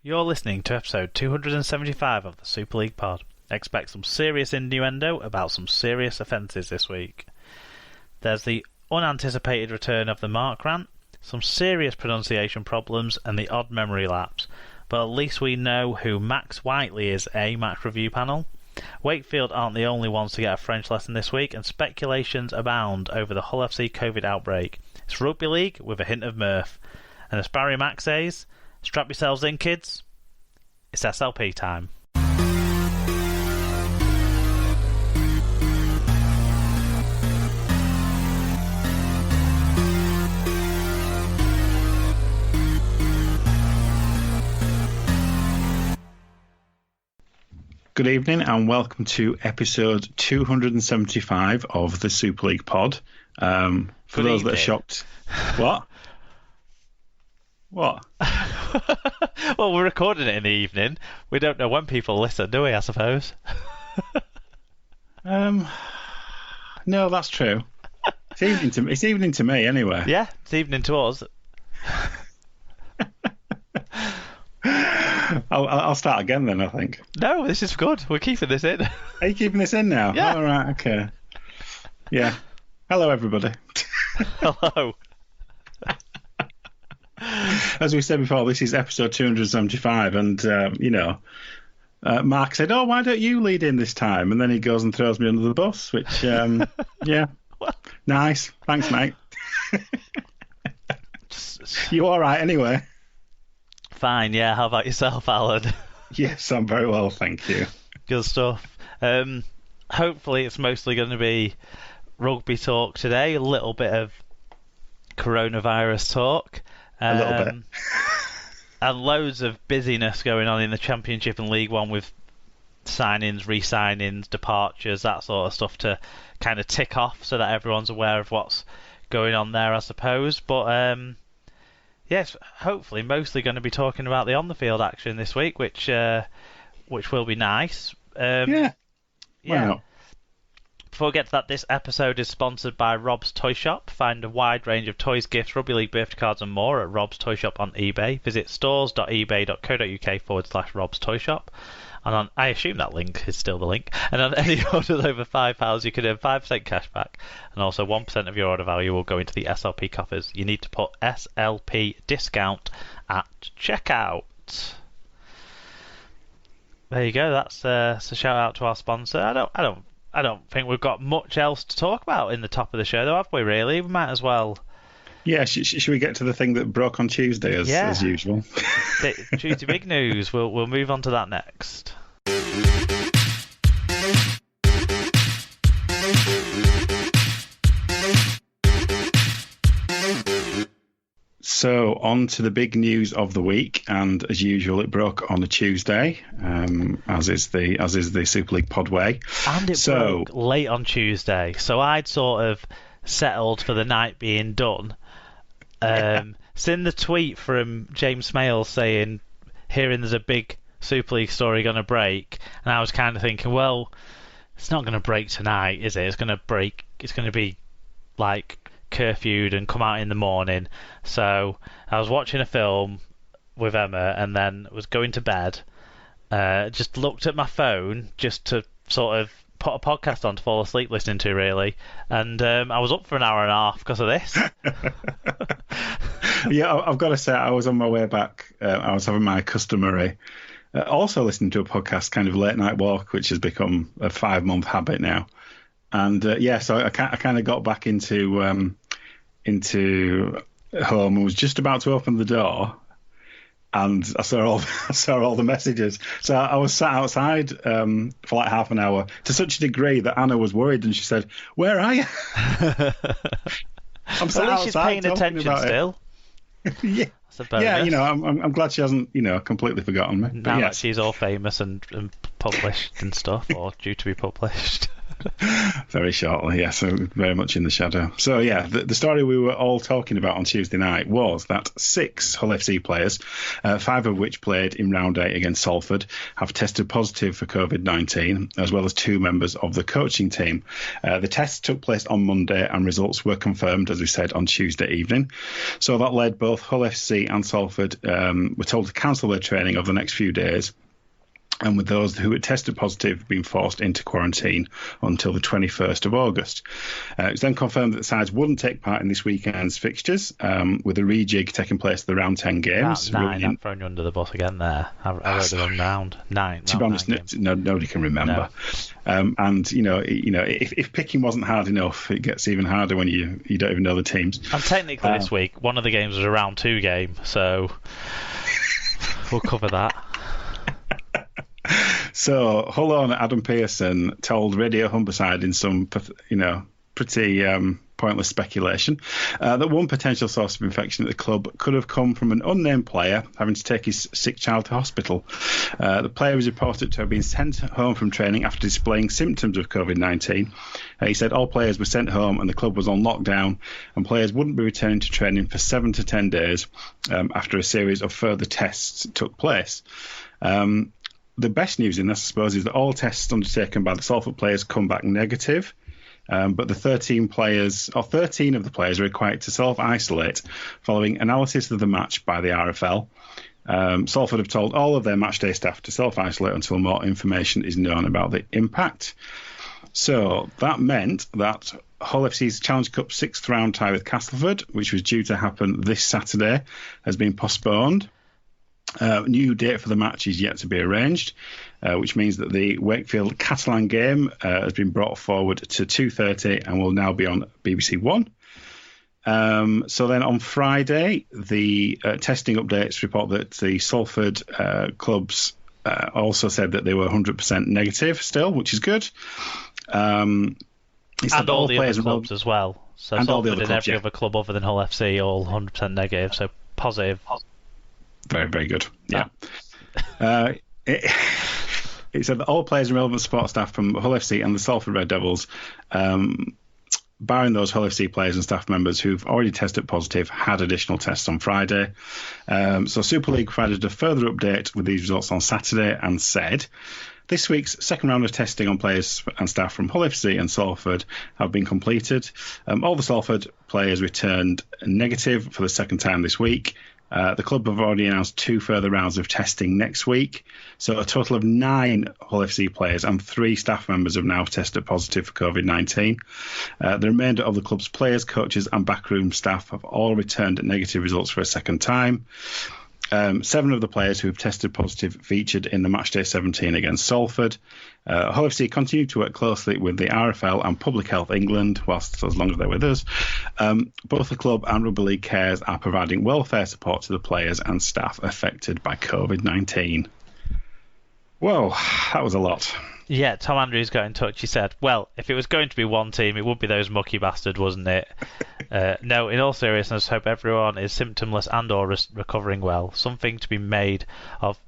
You're listening to episode 275 of the Super League Pod. Expect some serious innuendo about some serious offences this week. There's the unanticipated return of the Mark rant, some serious pronunciation problems, and the odd memory lapse. But at least we know who Max Whiteley is, match review panel. Wakefield aren't the only ones to get a French lesson this week, and speculations abound over the Hull FC COVID outbreak. It's Rugby League with a hint of mirth. And as Barry Mack says, strap yourselves in, kids. It's SLP time. Good evening and welcome to episode 275 of the Super League Pod. For those that are shocked, what? What? Well, we're recording it in the evening. We don't know when people listen, do we, I suppose? No, that's true. It's evening to me anyway. Yeah, it's evening to us. I'll start again then, I think. No, this is good. We're keeping this in. Are you keeping this in now? Yeah. All right, okay. Yeah. Hello, everybody. Hello. As we said before, this is episode 275, and, Mark said, why don't you lead in this time? And then he goes and throws me under the bus, which, yeah, nice. Thanks, mate. You all right anyway? Fine, yeah. How about yourself, Alan? Yes, I'm very well, thank you. Good stuff. Hopefully it's mostly going to be rugby talk today, a little bit of coronavirus talk. A little bit. And loads of busyness going on in the Championship and League One with signings, re-signings, departures, that sort of stuff to kind of tick off so that everyone's aware of what's going on there, I suppose. But yes, hopefully mostly going to be talking about the on-the-field action this week, which will be nice. Yeah. Wow. Before we get to that, this episode is sponsored by Rob's Toy Shop. Find a wide range of toys, gifts, Rugby League birthday cards and more at Rob's Toy Shop on eBay. Visit stores.ebay.co.uk/Rob's Toy Shop. And I assume that link is still the link. And on any orders over £5, you can earn 5% cash back. And also 1% of your order value will go into the SLP coffers. You need to put SLP discount at checkout. There you go. That's a shout out to our sponsor. I don't think we've got much else to talk about in the top of the show, though, have we, really? We might as well. Yeah, should we get to the thing that broke on Tuesday, as usual? Tuesday big news. We'll move on to that next. So, on to the big news of the week, and as usual, it broke on a Tuesday, as is the Super League Pod way. And it broke late on Tuesday, so I'd sort of settled for the night being done. Seen the tweet from James Smale saying, hearing there's a big Super League story going to break, and I was kind of thinking, well, it's not going to break tonight, is it? It's going to be like curfewed and come out in the morning. So I was watching a film with Emma and then was going to bed, just looked at my phone just to sort of put a podcast on to fall asleep listening to, really, and I was up for an hour and a half because of this. Yeah, I've got to say, I was on my way back. I was having my customary also listening to a podcast, kind of late night walk, which has become a 5-month habit now. And so I kind of got back into home and was just about to open the door, and I saw all the messages. So I was sat outside for like half an hour, to such a degree that Anna was worried, and she said, "Where are you?" I'm sat outside. She's paying attention still. Yeah. Yeah, I'm glad she hasn't, completely forgotten me. Now that she's all famous and published and stuff, or due to be published. Very shortly, yeah, so very much in the shadow. So, yeah, the story we were all talking about on Tuesday night was that 6 Hull FC players, 5 of which played in round 8 against Salford, have tested positive for COVID-19, as well as 2 members of the coaching team. The tests took place on Monday and results were confirmed, as we said, on Tuesday evening. So that led both Hull FC and Salford were told to cancel their training over the next few days, and with those who had tested positive being forced into quarantine until the 21st of August. It was then confirmed that the sides wouldn't take part in this weekend's fixtures, with a rejig taking place at the round 10 games. I'm throwing you under the bus again there. I wrote the wrong round. 9. To be honest, nobody can remember. No. And, if picking wasn't hard enough, it gets even harder when you don't even know the teams. And technically this week, one of the games was a round 2 game, so we'll cover that. So, Hull owner Adam Pearson told Radio Humberside in some, pretty pointless speculation that one potential source of infection at the club could have come from an unnamed player having to take his sick child to hospital. The player was reported to have been sent home from training after displaying symptoms of COVID-19. He said all players were sent home and the club was on lockdown, and players wouldn't be returning to training for 7 to 10 days after a series of further tests took place. The best news in this, I suppose, is that all tests undertaken by the Salford players come back negative, but the 13 of the players are required to self-isolate following analysis of the match by the RFL. Salford have told all of their matchday staff to self-isolate until more information is known about the impact. So that meant that Hull FC's Challenge Cup 6th round tie with Castleford, which was due to happen this Saturday, has been postponed. New date for the match is yet to be arranged, which means that the Wakefield Catalan game has been brought forward to 2:30 and will now be on BBC One. So then on Friday, the testing updates report that the Salford clubs also said that they were 100% negative still, which is good. And all the other clubs as well. So and all the Salford other and clubs, every other club other than Hull FC all 100% negative, so positive. Very, very good. Yeah. It said that all players and relevant support staff from Hull FC and the Salford Red Devils, barring those Hull FC players and staff members who've already tested positive, had additional tests on Friday. So Super League provided a further update with these results on Saturday and said, this week's second round of testing on players and staff from Hull FC and Salford have been completed. All the Salford players returned negative for the second time this week. The club have already announced 2 further rounds of testing next week. So a total of 9 Hull FC players and 3 staff members have now tested positive for COVID-19. The remainder of the club's players, coaches and backroom staff have all returned negative results for a second time. 7 of the players who have tested positive featured in the Matchday 17 against Salford. Hull FC continue to work closely with the RFL and Public Health England, as long as they're with us. Both the club and Rugby League Cares are providing welfare support to the players and staff affected by COVID-19. Whoa, that was a lot. Yeah, Tom Andrews got in touch. He said, well, if it was going to be one team, it would be those mucky bastards, wasn't it? No, in all seriousness, hope everyone is symptomless and or recovering well. Something to be made of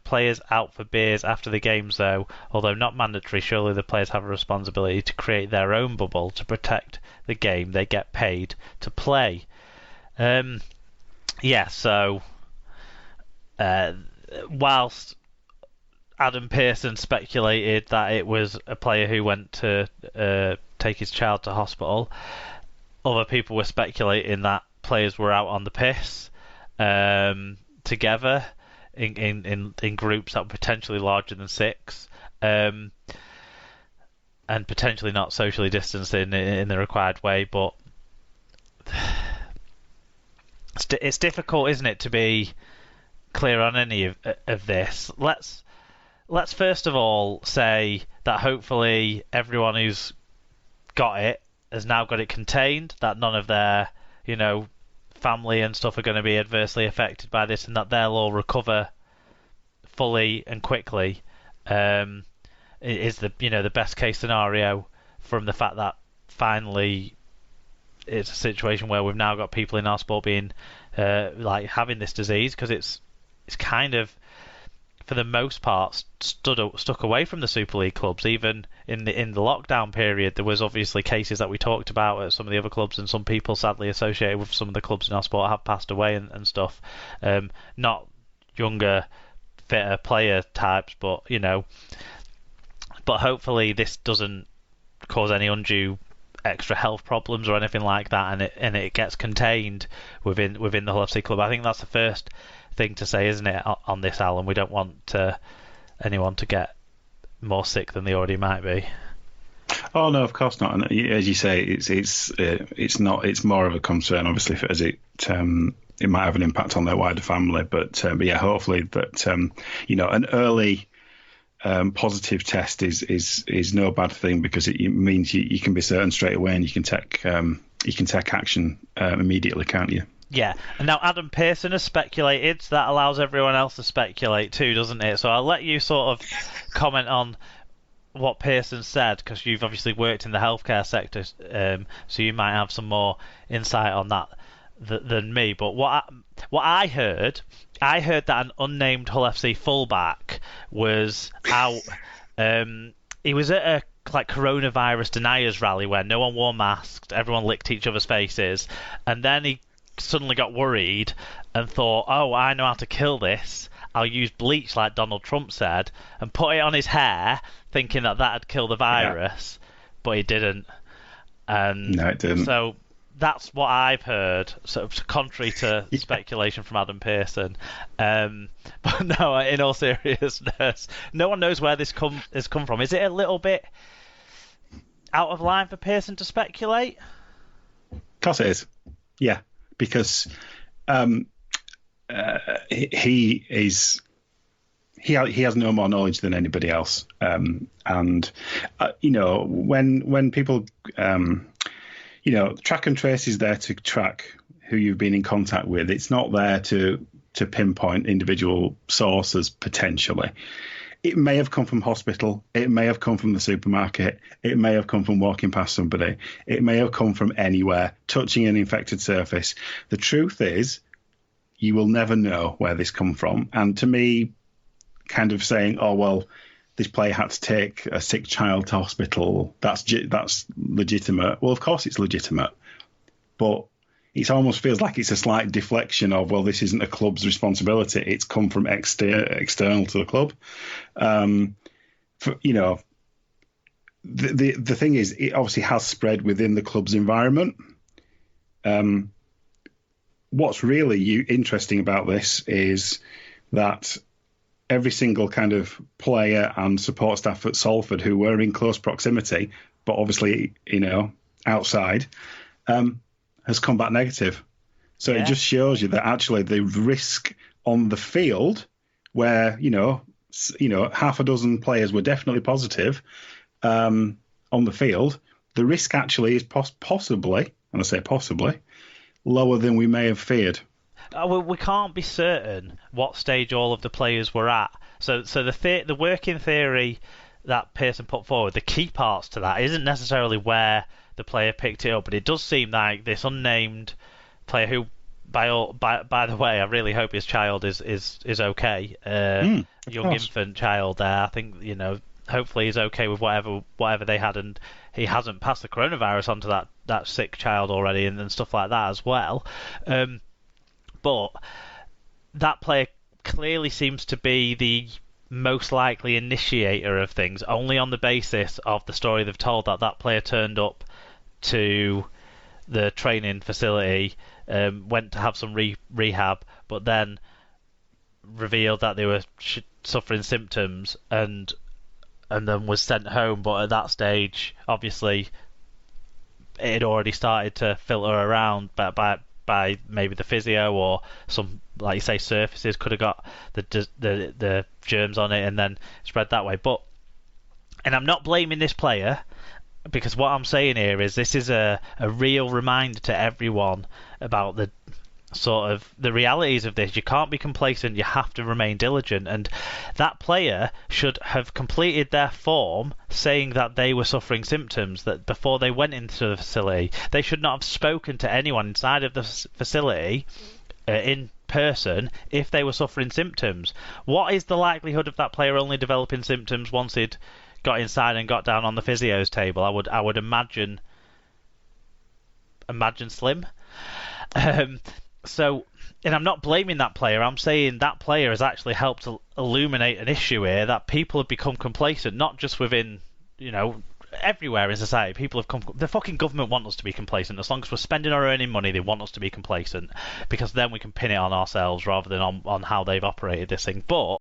players out for beers after the games, though. Although not mandatory, surely the players have a responsibility to create their own bubble to protect the game they get paid to play. So whilst Adam Pearson speculated that it was a player who went to take his child to hospital, other people were speculating that players were out on the piss together in groups that were potentially larger than 6 and potentially not socially distanced in the required way. But it's difficult, isn't it, to be clear on any of this. Let's first of all say that hopefully everyone who's got it has now got it contained, that none of their, family and stuff are going to be adversely affected by this, and that they'll all recover fully and quickly. Is the best case scenario from the fact that finally it's a situation where we've now got people in our sport being having this disease, because it's kind of for the most part, stuck away from the Super League clubs. Even in the lockdown period, there was obviously cases that we talked about at some of the other clubs, and some people sadly associated with some of the clubs in our sport have passed away and stuff. Not younger, fitter player types, but but hopefully this doesn't cause any undue extra health problems or anything like that, and it gets contained within the Hull FC club. I think that's the first thing to say, isn't it, on this, Alan? We don't want anyone to get more sick than they already might be. Oh no, of course not. And as you say, it's not. It's more of a concern, obviously, as it might have an impact on their wider family. But yeah, hopefully that an early positive test is no bad thing, because it means you can be certain straight away, and you can take action immediately, can't you? Yeah, and now Adam Pearson has speculated, so that allows everyone else to speculate too, doesn't it? So I'll let you sort of comment on what Pearson said, because you've obviously worked in the healthcare sector, so you might have some more insight on that than me. But what I heard that an unnamed Hull FC fullback was out. He was at a coronavirus deniers rally where no one wore masks, everyone licked each other's faces, and then he suddenly got worried and thought, oh, I know how to kill this. I'll use bleach, like Donald Trump said, and put it on his hair, thinking that would kill the virus, but he didn't. No, it didn't. So that's what I've heard, sort of contrary to speculation from Adam Pearson. But no, in all seriousness, no one knows where this has come from. Is it a little bit out of line for Pearson to speculate? Of course it is. Yeah, because he has no more knowledge than anybody else, and when people track and trace is there to track who you've been in contact with. It's not there to pinpoint individual sources potentially. It may have come from hospital. It may have come from the supermarket. It may have come from walking past somebody. It may have come from anywhere, touching an infected surface. The truth is, you will never know where this come from. And to me, kind of saying, oh, well, this player had to take a sick child to hospital, that's legitimate. Well, of course it's legitimate. But it almost feels like it's a slight deflection of, well, this isn't a club's responsibility. It's come from external to the club. The thing is, it obviously has spread within the club's environment. What's really interesting about this is that every single kind of player and support staff at Salford who were in close proximity, but obviously, outside, has come back negative. So It just shows you that actually the risk on the field, where half a dozen players were definitely positive on the field, the risk actually is possibly, and I say possibly, lower than we may have feared. Well, we can't be certain what stage all of the players were at. So the working theory that Pearson put forward, the key parts to that isn't necessarily where the player picked it up, but it does seem like this unnamed player, who, by the way, I really hope his child is okay. Young infant child there. I think hopefully he's okay with whatever they had, and he hasn't passed the coronavirus onto that sick child already, and stuff like that as well. But that player clearly seems to be the most likely initiator of things, only on the basis of the story they've told that player turned up to the training facility, went to have some rehab, but then revealed that they were suffering symptoms, and then was sent home. But at that stage, obviously, it had already started to filter around by maybe the physio, or some, like you say, surfaces could have got the germs on it and then spread that way. And I'm not blaming this player, because what I'm saying here is this is a real reminder to everyone about the sort of the realities of this. You can't be complacent. You have to remain diligent. And that player should have completed their form saying that they were suffering symptoms, that before they went into the facility. They should not have spoken to anyone inside of the facility in person if they were suffering symptoms. What is the likelihood of that player only developing symptoms once he'd got inside and got down on the physio's table? I would imagine slim. So, and I'm not blaming that player. I'm saying that player has actually helped to illuminate an issue here, that people have become complacent, not just within, everywhere in society. People have come. The fucking government want us to be complacent. As long as we're spending or earning money, they want us to be complacent, because then we can pin it on ourselves rather than on how they've operated this thing. But